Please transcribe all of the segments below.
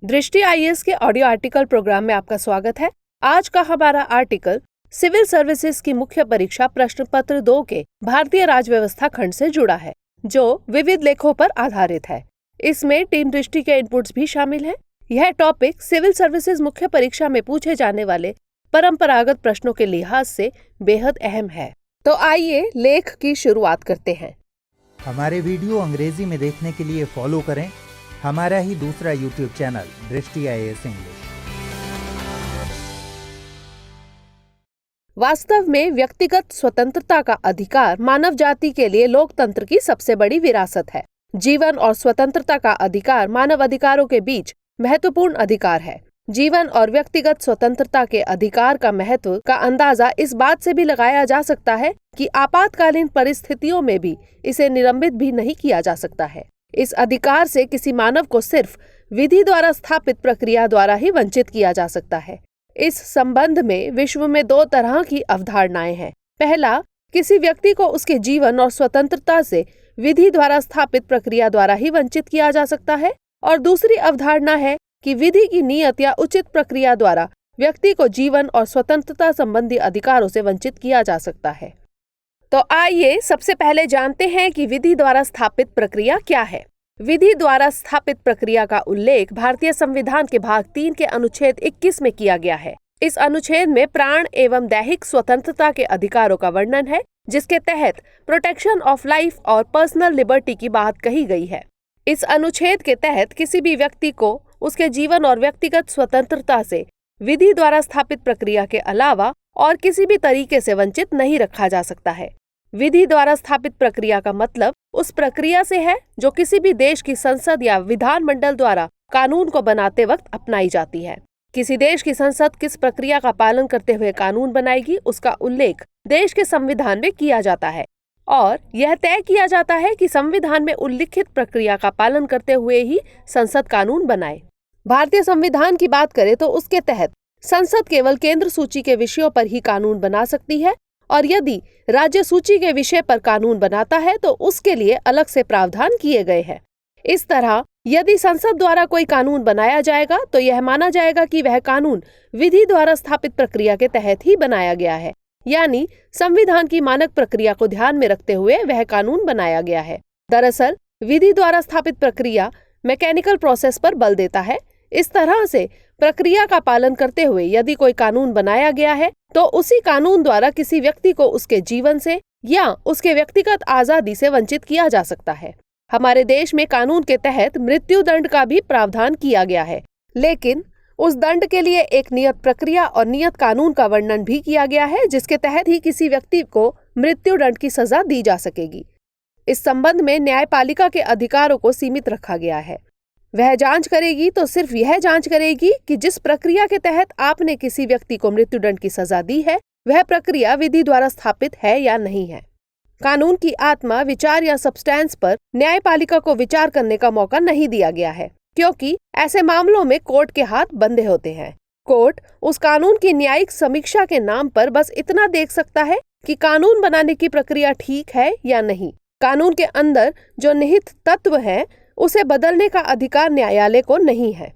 दृष्टि आईएएस के audio article programme में आपका स्वागत है। आज का हमारा आर्टिकल सिविल सर्विसेज की मुख्य परीक्षा प्रश्न पत्र 2 के भारतीय राज्य व्यवस्था खंड से जुड़ा है, जो विविध लेखों पर आधारित है। इसमें टीम दृष्टि के इनपुट्स भी शामिल हैं। यह टॉपिक सिविल सर्विसेज मुख्य परीक्षा में पूछे जाने वाले परंपरागत प्रश्नों के लिहाज से बेहद अहम है। तो आइए लेख की शुरुआत करते हैं। हमारे वीडियो अंग्रेजी में देखने के लिए फॉलो करें हमारा ही दूसरा यूट्यूब चैनल दृष्टि आईएएस इंग्लिश। वास्तव में व्यक्तिगत स्वतंत्रता का अधिकार मानव जाति के लिए लोकतंत्र की सबसे बड़ी विरासत है। जीवन और स्वतंत्रता का अधिकार मानव अधिकारों के बीच महत्वपूर्ण अधिकार है। जीवन और व्यक्तिगत स्वतंत्रता के अधिकार का महत्व का अंदाजा इस बात से भी लगाया जा सकता है कि आपातकालीन परिस्थितियों में भी इसे निलंबित भी नहीं किया जा सकता है। इस अधिकार से किसी मानव को सिर्फ विधि द्वारा स्थापित प्रक्रिया द्वारा ही वंचित किया जा सकता है। इस संबंध में विश्व में 2 तरह की अवधारणाएं हैं। पहला, किसी व्यक्ति को उसके जीवन और स्वतंत्रता से विधि द्वारा स्थापित प्रक्रिया द्वारा ही वंचित किया जा सकता है, और दूसरी अवधारणा है कि विधि की नियत या उचित प्रक्रिया द्वारा व्यक्ति को जीवन और स्वतंत्रता संबंधी अधिकारों से वंचित किया जा सकता है। तो आइए सबसे पहले जानते हैं कि विधि द्वारा स्थापित प्रक्रिया क्या है। विधि द्वारा स्थापित प्रक्रिया का उल्लेख भारतीय संविधान के भाग 3 के अनुच्छेद 21 में किया गया है। इस अनुच्छेद में प्राण एवं दैहिक स्वतंत्रता के अधिकारों का वर्णन है, जिसके तहत प्रोटेक्शन ऑफ लाइफ और पर्सनल लिबर्टी की बात कही गई है। इस अनुच्छेद के तहत किसी भी व्यक्ति को उसके जीवन और व्यक्तिगत स्वतंत्रता से विधि द्वारा स्थापित प्रक्रिया के अलावा और किसी भी तरीके से वंचित नहीं रखा जा सकता है। विधि द्वारा स्थापित प्रक्रिया का मतलब उस प्रक्रिया से है जो किसी भी देश की संसद या विधानमंडल द्वारा कानून को बनाते वक्त अपनाई जाती है। किसी देश की संसद किस प्रक्रिया का पालन करते हुए कानून बनाएगी, उसका उल्लेख देश के संविधान में किया जाता है, और यह तय किया जाता है कि संविधान में उल्लिखित प्रक्रिया का पालन करते हुए ही संसद कानून बनाए। भारतीय संविधान की बात करें तो उसके तहत संसद केवल केंद्र सूची के विषयों पर ही कानून बना सकती है, और यदि राज्य सूची के विषय पर कानून बनाता है तो उसके लिए अलग से प्रावधान किए गए हैं। इस तरह यदि संसद द्वारा कोई कानून बनाया जाएगा तो यह माना जाएगा कि वह कानून विधि द्वारा स्थापित प्रक्रिया के तहत ही बनाया गया है, यानी संविधान की मानक प्रक्रिया को ध्यान में रखते हुए वह कानून बनाया गया है। दरअसल विधि द्वारा स्थापित प्रक्रिया मैकेनिकल प्रोसेस पर बल देता है। इस तरह से प्रक्रिया का पालन करते हुए यदि कोई कानून बनाया गया है तो उसी कानून द्वारा किसी व्यक्ति को उसके जीवन से या उसके व्यक्तिगत आजादी से वंचित किया जा सकता है। हमारे देश में कानून के तहत मृत्यु दंड का भी प्रावधान किया गया है, लेकिन उस दंड के लिए एक नियत प्रक्रिया और नियत कानून का वर्णन भी किया गया है, जिसके तहत ही किसी व्यक्ति को मृत्यु दंड की सजा दी जा सकेगी। इस संबंध में न्यायपालिका के अधिकारों को सीमित रखा गया है। वह जांच करेगी तो सिर्फ यह जांच करेगी कि जिस प्रक्रिया के तहत आपने किसी व्यक्ति को मृत्युदंड की सजा दी है वह प्रक्रिया विधि द्वारा स्थापित है या नहीं है। कानून की आत्मा, विचार या सब्सटेंस पर न्यायपालिका को विचार करने का मौका नहीं दिया गया है, क्योंकि ऐसे मामलों में कोर्ट के हाथ बंधे होते हैं। कोर्ट उस कानून की न्यायिक समीक्षा के नाम पर बस इतना देख सकता है कि कानून बनाने की प्रक्रिया ठीक है या नहीं। कानून के अंदर जो निहित तत्व है उसे बदलने का अधिकार न्यायालय को नहीं है।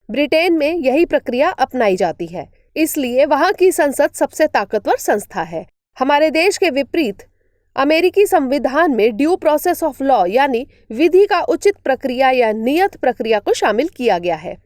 ब्रिटेन में यही प्रक्रिया अपनाई जाती है, इसलिए वहां की संसद सबसे ताकतवर संस्था है। हमारे देश के विपरीत अमेरिकी संविधान में ड्यू प्रोसेस ऑफ लॉ यानी विधि का उचित प्रक्रिया या नियत प्रक्रिया को शामिल किया गया है।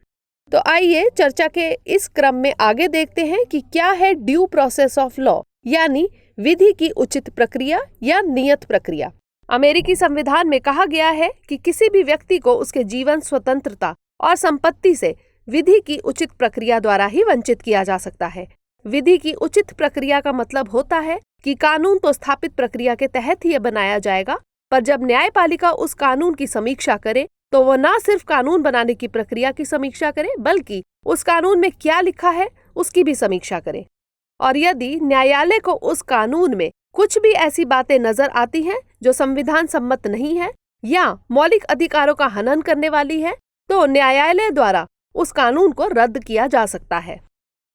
तो आइए चर्चा के इस क्रम में आगे देखते हैं कि क्या है ड्यू प्रोसेस ऑफ लॉ यानी विधि की उचित प्रक्रिया या नियत प्रक्रिया। अमेरिकी संविधान में कहा गया है कि किसी भी व्यक्ति को उसके जीवन, स्वतंत्रता और संपत्ति से विधि की उचित प्रक्रिया द्वारा ही वंचित किया जा सकता है। विधि की उचित प्रक्रिया का मतलब होता है कि कानून तो स्थापित प्रक्रिया के तहत ही बनाया जाएगा, पर जब न्यायपालिका उस कानून की समीक्षा करे तो वो न सिर्फ कानून बनाने की प्रक्रिया की समीक्षा करे, बल्कि उस कानून में क्या लिखा है उसकी भी समीक्षा करे। और यदि न्यायालय को उस कानून में कुछ भी ऐसी बातें नजर आती हैं जो संविधान सम्मत नहीं है या मौलिक अधिकारों का हनन करने वाली है, तो न्यायालय द्वारा उस कानून को रद्द किया जा सकता है।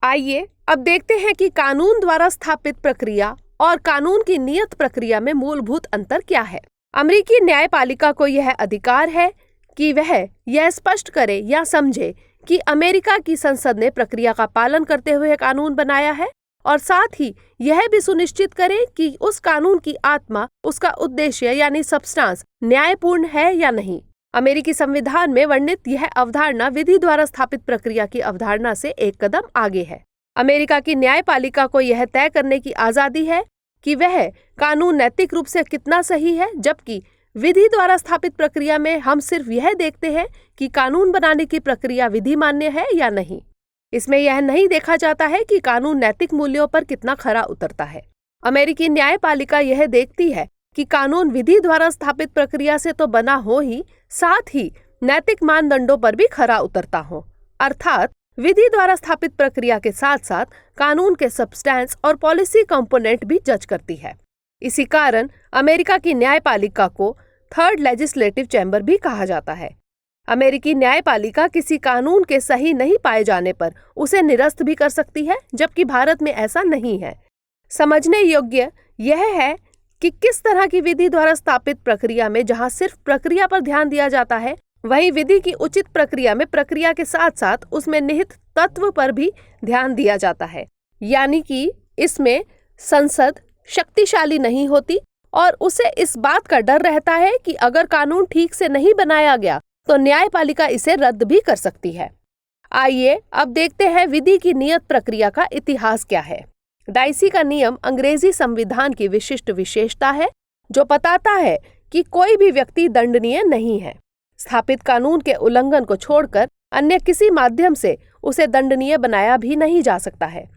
आइए अब देखते हैं कि कानून द्वारा स्थापित प्रक्रिया और कानून की नियत प्रक्रिया में मूलभूत अंतर क्या है। अमेरिकी न्यायपालिका को यह अधिकार है कि वह यह स्पष्ट करे या समझे कि अमेरिका की संसद ने प्रक्रिया का पालन करते हुए कानून बनाया है और साथ ही यह भी सुनिश्चित करे कि उस कानून की आत्मा, उसका उद्देश्य यानी सब्सटेंस न्यायपूर्ण है या नहीं। अमेरिकी संविधान में वर्णित यह अवधारणा विधि द्वारा स्थापित प्रक्रिया की अवधारणा से एक कदम आगे है। अमेरिका की न्यायपालिका को यह तय करने की आजादी है कि वह कानून नैतिक रूप से कितना सही है, जबकि विधि द्वारा स्थापित प्रक्रिया में हम सिर्फ यह देखते हैं कि कानून बनाने की प्रक्रिया विधि मान्य है या नहीं। इसमें यह नहीं देखा जाता है कि कानून नैतिक मूल्यों पर कितना खरा उतरता है। अमेरिकी न्यायपालिका यह देखती है कि कानून विधि द्वारा स्थापित प्रक्रिया से तो बना हो ही, साथ ही नैतिक मानदंडों पर भी खरा उतरता हो। अर्थात विधि द्वारा स्थापित प्रक्रिया के साथ साथ कानून के सब्सटेंस और पॉलिसी कंपोनेंट भी जज करती है। इसी कारण अमेरिका की न्यायपालिका को थर्ड लेजिस्लेटिव चैम्बर भी कहा जाता है। अमेरिकी न्यायपालिका किसी कानून के सही नहीं पाए जाने पर उसे निरस्त भी कर सकती है, जबकि भारत में ऐसा नहीं है। समझने योग्य यह है कि किस तरह की विधि द्वारा स्थापित प्रक्रिया में जहां सिर्फ प्रक्रिया पर ध्यान दिया जाता है, वहीं विधि की उचित प्रक्रिया में प्रक्रिया के साथ साथ उसमें निहित तत्व पर भी ध्यान दिया जाता है। यानी कि इसमें संसद शक्तिशाली नहीं होती और उसे इस बात का डर रहता है कि अगर कानून ठीक से नहीं बनाया गया तो न्यायपालिका इसे रद्द भी कर सकती है। आइए अब देखते हैं विधि की नियत प्रक्रिया का इतिहास क्या है। डाइसी का नियम अंग्रेजी संविधान की विशिष्ट विशेषता है, जो बताता है कि कोई भी व्यक्ति दंडनीय नहीं है। स्थापित कानून के उल्लंघन को छोड़कर अन्य किसी माध्यम से उसे दंडनीय बनाया भी नहीं जा सकता है।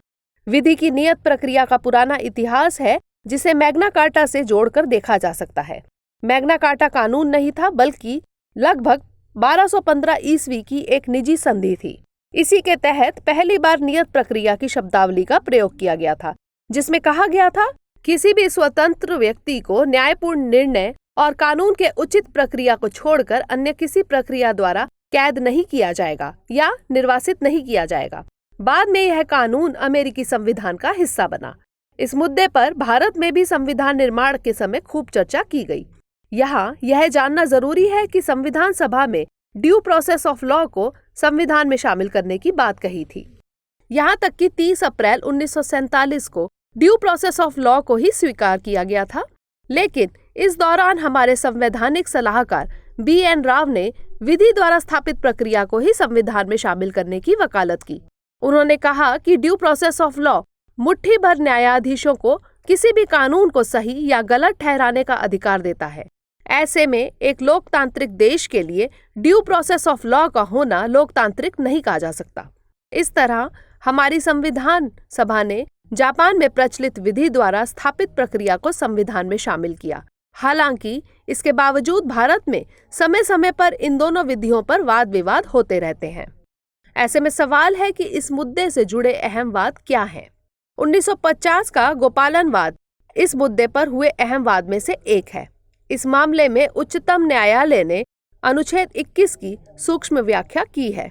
विधि की नियत प्रक्रिया का पुराना इतिहास है, जिसे मैग्ना कार्टा से जोड़कर देखा जा सकता है। मैग्ना कार्टा कानून नहीं था, बल्कि लगभग 1215 ईस्वी की एक निजी संधि थी। इसी के तहत पहली बार नियत प्रक्रिया की शब्दावली का प्रयोग किया गया था, जिसमें कहा गया था किसी भी स्वतंत्र व्यक्ति को न्यायपूर्ण निर्णय और कानून के उचित प्रक्रिया को छोड़कर अन्य किसी प्रक्रिया द्वारा कैद नहीं किया जाएगा या निर्वासित नहीं किया जाएगा। बाद में यह कानून अमेरिकी संविधान का हिस्सा बना। इस मुद्दे पर भारत में भी संविधान निर्माण के समय खूब चर्चा की गई। यहाँ यह जानना जरूरी है कि संविधान सभा में ड्यू प्रोसेस ऑफ लॉ को संविधान में शामिल करने की बात कही थी। यहाँ तक कि 30 अप्रैल 1947 को ड्यू प्रोसेस ऑफ लॉ को ही स्वीकार किया गया था, लेकिन इस दौरान हमारे संवैधानिक सलाहकार BN राव ने विधि द्वारा स्थापित प्रक्रिया को ही संविधान में शामिल करने की वकालत की। उन्होंने कहा कि ड्यू प्रोसेस ऑफ लॉ मुट्ठी भर न्यायाधीशों को किसी भी कानून को सही या गलत ठहराने का अधिकार देता है। ऐसे में एक लोकतांत्रिक देश के लिए ड्यू प्रोसेस ऑफ लॉ का होना लोकतांत्रिक नहीं कहा जा सकता। इस तरह हमारी संविधान सभा ने जापान में प्रचलित विधि द्वारा स्थापित प्रक्रिया को संविधान में शामिल किया। हालांकि इसके बावजूद भारत में समय समय पर इन दोनों विधियों पर वाद विवाद होते रहते हैं। ऐसे में सवाल है कि इस मुद्दे से जुड़े अहम वाद क्या हैं? 1950 का गोपालन वाद इस मुद्दे पर हुए अहम वाद में से एक है। इस मामले में उच्चतम न्यायालय ने अनुच्छेद 21 की सूक्ष्म व्याख्या की है।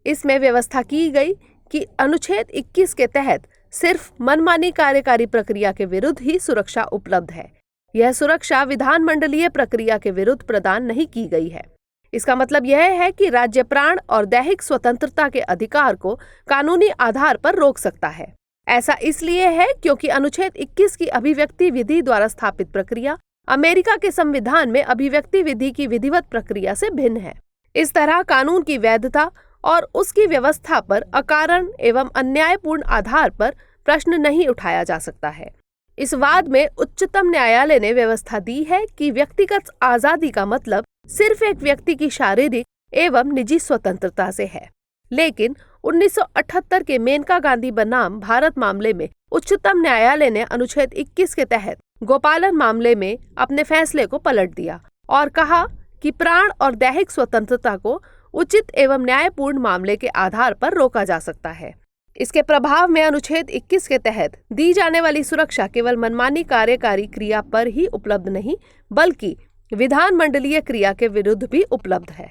इसमें व्यवस्था की गई कि अनुच्छेद 21 के तहत सिर्फ मनमानी कार्यकारी प्रक्रिया के विरुद्ध ही सुरक्षा उपलब्ध है। यह सुरक्षा विधानमंडलीय प्रक्रिया के विरुद्ध प्रदान नहीं की गई है। इसका मतलब यह है कि राज्य प्राण और दैहिक स्वतंत्रता के अधिकार को कानूनी आधार पर रोक सकता है। ऐसा इसलिए है क्योंकि अनुच्छेद 21 की अभिव्यक्ति विधि द्वारा स्थापित प्रक्रिया अमेरिका के संविधान में अभिव्यक्ति विधि की विधिवत प्रक्रिया से भिन्न है। इस तरह कानून की वैधता और उसकी व्यवस्था पर अकारण एवं अन्यायपूर्ण आधार पर प्रश्न नहीं उठाया जा सकता है। इस वाद में उच्चतम न्यायालय ने व्यवस्था दी है कि व्यक्तिगत आजादी का मतलब सिर्फ एक व्यक्ति की शारीरिक एवं निजी स्वतंत्रता से है। लेकिन 1978 के मेनका गांधी बनाम भारत मामले में उच्चतम न्यायालय ने अनुच्छेद 21 के तहत गोपालन मामले में अपने फैसले को पलट दिया और कहा कि प्राण और दैहिक स्वतंत्रता को उचित एवं न्यायपूर्ण मामले के आधार पर रोका जा सकता है। इसके प्रभाव में अनुच्छेद 21 के तहत दी जाने वाली सुरक्षा केवल मनमानी कार्यकारी क्रिया पर ही उपलब्ध नहीं, बल्कि विधानमंडलीय क्रिया के विरुद्ध भी उपलब्ध है।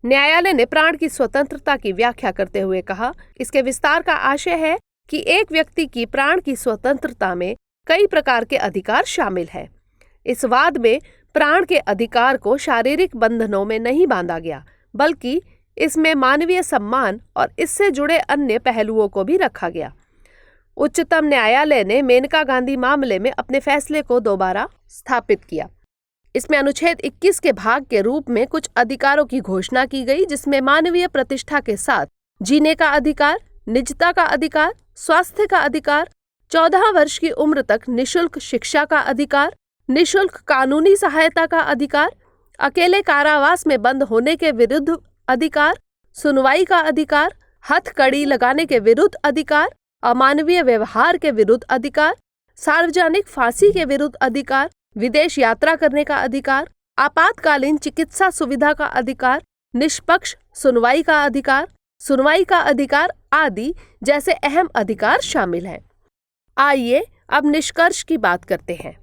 न्यायालय ने प्राण की स्वतंत्रता की व्याख्या करते हुए कहा, इसके विस्तार का आशय है कि एक व्यक्ति की प्राण की स्वतंत्रता में कई प्रकार के अधिकार शामिल है। इस वाद में प्राण के अधिकार को शारीरिक बंधनों में नहीं बांधा गया, बल्कि इसमें मानवीय सम्मान और इससे जुड़े अन्य पहलुओं को भी रखा गया। उच्चतम न्यायालय ने मेनका गांधी मामले में अपने फैसले को दोबारा स्थापित किया। इसमें अनुच्छेद 21 के भाग के रूप में कुछ अधिकारों की घोषणा की गई, जिसमें मानवीय प्रतिष्ठा के साथ जीने का अधिकार, निजता का अधिकार, स्वास्थ्य का अधिकार, 14 वर्ष की उम्र तक निशुल्क शिक्षा का अधिकार, निशुल्क कानूनी सहायता का अधिकार, अकेले कारावास में बंद होने के विरुद्ध अधिकार, सुनवाई का अधिकार, हथकड़ी लगाने के विरुद्ध अधिकार, अमानवीय व्यवहार के विरुद्ध अधिकार, सार्वजनिक फांसी के विरुद्ध अधिकार, विदेश यात्रा करने का अधिकार, आपातकालीन चिकित्सा सुविधा का अधिकार, निष्पक्ष सुनवाई का अधिकार आदि जैसे अहम अधिकार शामिल हैं। आइए अब निष्कर्ष की बात करते हैं।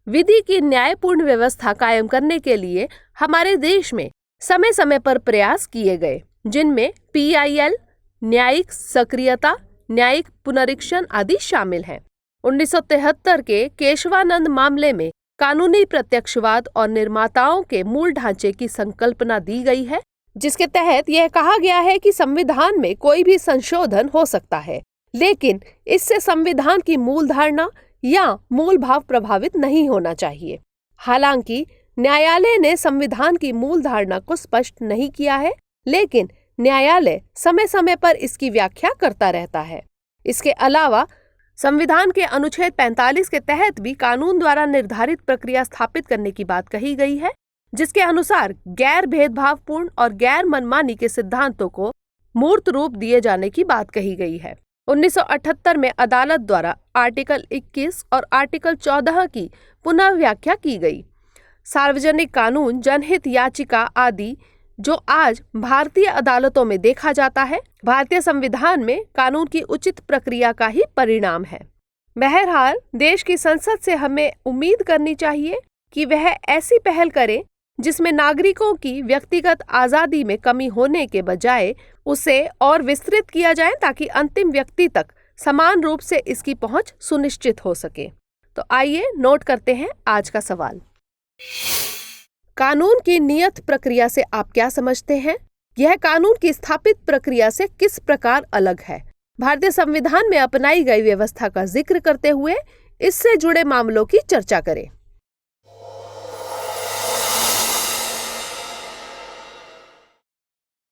विधि की न्यायपूर्ण व्यवस्था कायम करने के लिए हमारे देश में समय समय पर प्रयास किए गए, जिनमें PIL, न्यायिक सक्रियता, न्यायिक पुनरीक्षण आदि शामिल हैं। 1973 के केशवानंद मामले में कानूनी प्रत्यक्षवाद और निर्माताओं के मूल ढांचे की संकल्पना दी गई है, जिसके तहत यह कहा गया है कि संविधान में कोई भी संशोधन हो सकता है, लेकिन इससे संविधान की मूल धारणा या मूल भाव प्रभावित नहीं होना चाहिए। हालांकि न्यायालय ने संविधान की मूल धारणा को स्पष्ट नहीं किया है, लेकिन न्यायालय समय समय पर इसकी व्याख्या करता रहता है। इसके अलावा संविधान के अनुच्छेद 45 के तहत भी कानून द्वारा निर्धारित प्रक्रिया स्थापित करने की बात कही गई है, जिसके अनुसार गैर भेदभावपूर्ण और गैर मनमानी के सिद्धांतों को मूर्त रूप दिए जाने की बात कही गई है। 1978 में अदालत द्वारा आर्टिकल 21 और आर्टिकल 14 की पुनः व्याख्या की गई। सार्वजनिक कानून, जनहित याचिका आदि जो आज भारतीय अदालतों में देखा जाता है, भारतीय संविधान में कानून की उचित प्रक्रिया का ही परिणाम है। बहरहाल देश की संसद से हमें उम्मीद करनी चाहिए कि वह ऐसी पहल करे जिसमें नागरिकों की व्यक्तिगत आज़ादी में कमी होने के बजाय उसे और विस्तृत किया जाए, ताकि अंतिम व्यक्ति तक समान रूप से इसकी पहुंच सुनिश्चित हो सके। तो आइए नोट करते हैं आज का सवाल। कानून की नियत प्रक्रिया से आप क्या समझते हैं? यह कानून की स्थापित प्रक्रिया से किस प्रकार अलग है? भारतीय संविधान में अपनाई गई व्यवस्था का जिक्र करते हुए इससे जुड़े मामलों की चर्चा करें।